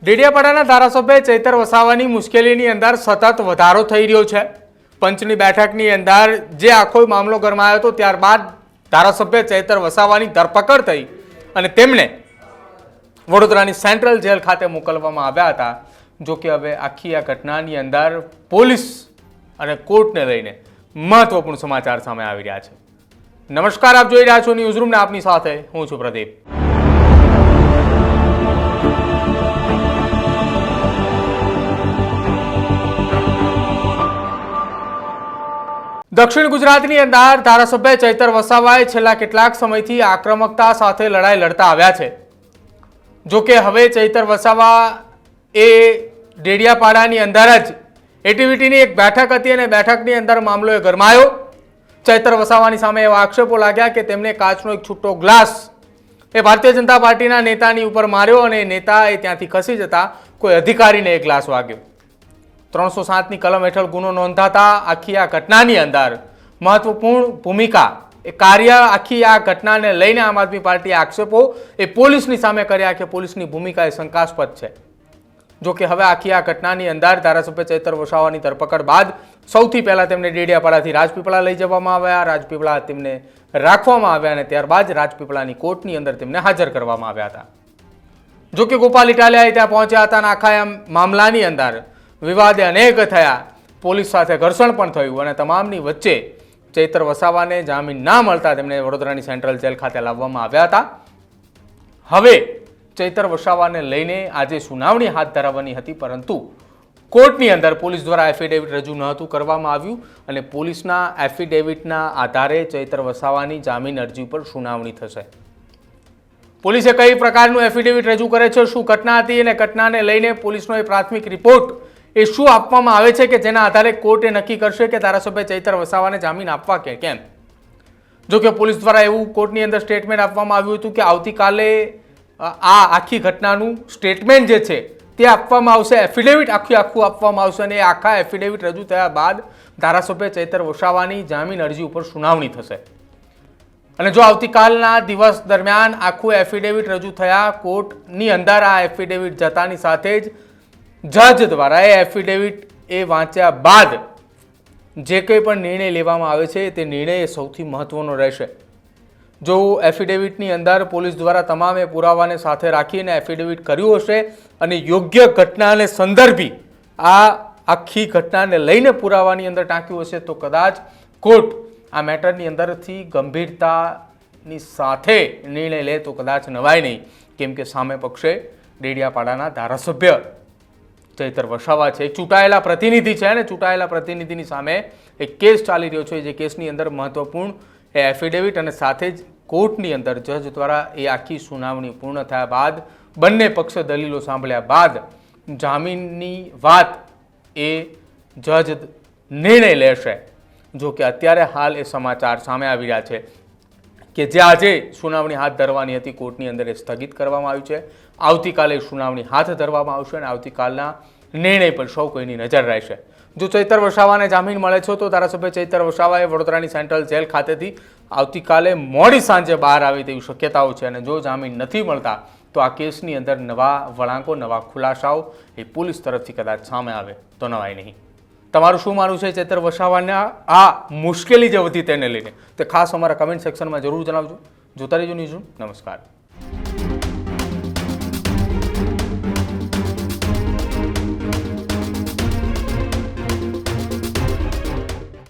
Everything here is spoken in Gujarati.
ડેડિયાપાડાના ધારાસભ્ય ચૈતર વસાવાની મુશ્કેલીની અંદર સતત વધારો થઈ રહ્યો છે। પંચની બેઠકની અંદર જે આખો મામલો ગરમાયો હતો ત્યારબાદ ધારાસભ્ય ચૈતર વસાવાની ધરપકડ થઈ અને તેમને વડોદરાની સેન્ટ્રલ જેલ ખાતે મોકલવામાં આવ્યા હતા। જો કે હવે આખી આ ઘટનાની અંદર પોલીસ અને કોર્ટને લઈને મહત્વપૂર્ણ સમાચાર સામે આવી રહ્યા છે। નમસ્કાર, આપ જોઈ રહ્યા છો ન્યૂઝરૂમ ને આપની સાથે હું છું પ્રદીપ। દક્ષિણ ગુજરાતની અંદર ધારાસભ્ય ચૈતર વસાવાએ છેલ્લા કેટલાક સમયથી આક્રમકતા સાથે લડાઈ લડતા આવ્યા છે। જો કે હવે ચૈતર વસાવા એ ડેડિયાપાડાની અંદર જ એટીવીટીની એક બેઠક હતી અને બેઠકની અંદર મામલો ગરમાયો। ચૈતર વસાવાની સામે એવા આક્ષેપો લાગ્યા કે તેમને કાચનો એક છૂટો ગ્લાસ એ ભારતીય જનતા પાર્ટીના નેતાની ઉપર માર્યો અને નેતા એ ત્યાંથી ખસી જતા કોઈ અધિકારીને એ ગ્લાસ વાગ્યો। 307ની કલમ હેઠળ ગુનો નોંધાતા આખી આ ઘટનાની અંદર મહત્વપૂર્ણ ભૂમિકા એ કાર્ય આખી આ ઘટનાને લઈને આમ આદમી પાર્ટીએ આક્ષેપો એ પોલીસની સામે કર્યા કે પોલીસની ભૂમિકા એ શંકાસ્પદ છે। જો કે હવે આખી આ ઘટનાની અંદર ધારાસભ્ય ચૈતર વસાવાની ધરપકડ બાદ સૌથી પહેલા તેમને ડેડિયાપાડાથી રાજપીપળા લઈ જવામાં આવ્યા। રાજપીપળા તેમને રાખવામાં આવ્યા અને ત્યારબાદ રાજપીપળાની કોર્ટની અંદર તેમને હાજર કરવામાં આવ્યા હતા। જો કે ગોપાલ ઇટાલિયા ત્યાં પહોંચ્યા હતા અને આખા આ મામલાની અંદર વિવાદે અનેક થયા, પોલીસ સાથે ઘર્ષણ પણ થયું અને તમામની વચ્ચે ચૈતર વસાવાને જામીન ના મળતા તેમને વડોદરાની સેન્ટ્રલ જેલ ખાતે લાવવામાં આવ્યા હતા। હવે ચૈતર વસાવાને લઈને આજે સુનાવણી હાથ ધરવાની હતી, પરંતુ કોર્ટની અંદર પોલીસ દ્વારા એફિડેવિટ રજૂ નહોતું કરવામાં આવ્યું અને પોલીસના એફિડેવિટના આધારે ચૈતર વસાવાની જામીન અરજી પર સુનાવણી થશે। પોલીસે કઈ પ્રકારનું એફિડેવિટ રજૂ કરે છે, શું ઘટના હતી અને ઘટનાને લઈને પોલીસનો એ પ્રાથમિક રિપોર્ટ એ શું આપવામાં આવે છે કે જેના આધારે કોર્ટે નક્કી કરશે કે ધારાસભ્ય ચૈતર વસાવાને જામીન આપવા કે કેમ। જો કે પોલીસ દ્વારા એવું કોર્ટની અંદર સ્ટેટમેન્ટ આપવામાં આવ્યું હતું કે આવતીકાલે આ આખી ઘટનાનું સ્ટેટમેન્ટ જે છે તે આપવામાં આવશે, એફિડેવિટ આખું આપવામાં આવશે અને એ આખા એફિડેવિટ રજૂ થયા બાદ ધારાસભ્ય ચૈતર વસાવાની જામીન અરજી ઉપર સુનાવણી થશે। અને જો આવતીકાલના દિવસ દરમિયાન આખું એફિડેવિટ રજૂ થયા કોર્ટની અંદર આ એફિડેવિટ જતાની સાથે જ જજ દ્વારા એ એફિડેવિટ એ વાંચ્યા બાદ જે કંઈ પણ નિર્ણય લેવામાં આવે છે તે નિર્ણય એ સૌથી મહત્વનો રહેશે। જો એફિડેવિટની અંદર પોલીસ દ્વારા તમામે પુરાવાને સાથે રાખીને એફિડેવિટ કર્યું હશે અને યોગ્ય ઘટનાને સંદર્ભી આ આખી ઘટનાને લઈને પુરાવાની અંદર ટાંક્યું હશે તો કદાચ કોર્ટ આ મેટરની અંદરથી ગંભીરતાની સાથે નિર્ણય લે તો કદાચ નવાય નહીં, કેમ કે સામે પક્ષે ડેડિયાપાડાના ધારાસભ્ય ચૈતર વસાવા છે, એક ચૂંટાયેલા પ્રતિનિધિ છે અને ચૂંટાયેલા પ્રતિનિધિની સામે એક કેસ ચાલી રહ્યો છે, જે કેસની અંદર મહત્વપૂર્ણ એ એફિડેવિટ અને સાથે જ કોર્ટની અંદર જજ દ્વારા એ આખી સુનાવણી પૂર્ણ થયા બાદ બંને પક્ષે દલીલો સાંભળ્યા બાદ જામીનની વાત એ જજ નિર્ણય લેશે। જો કે અત્યારે હાલ એ સમાચાર સામે આવી રહ્યા છે કે જે આજે સુનાવણી હાથ ધરવાની હતી કોર્ટની અંદર એ સ્થગિત કરવામાં આવ્યું છે। આવતીકાલે સુનાવણી હાથ ધરવામાં આવશે અને આવતીકાલના નિર્ણય પર સૌ કોઈની નજર રહેશે। જો ચૈતર વસાવાને જામીન મળે છે તો ધારાસભ્ય ચૈતર વસાવાએ વડોદરાની સેન્ટ્રલ જેલ ખાતેથી આવતીકાલે મોડી સાંજે બહાર આવે તેવી શક્યતાઓ છે અને જો જામીન નથી મળતા તો આ કેસની અંદર નવા વળાંકો, નવા ખુલાસાઓ એ પોલીસ તરફથી કદાચ સામે આવે તો નવાય નહીં। તમારું શું માનવું છે ચૈતર વસાવાના આ મુશ્કેલી જે વધી તેને લઈને તે ખાસ અમારા કમેન્ટ સેક્શનમાં જરૂર જણાવજો। જોતા રહેજો ન્યૂઝરૂમ। નમસ્કાર।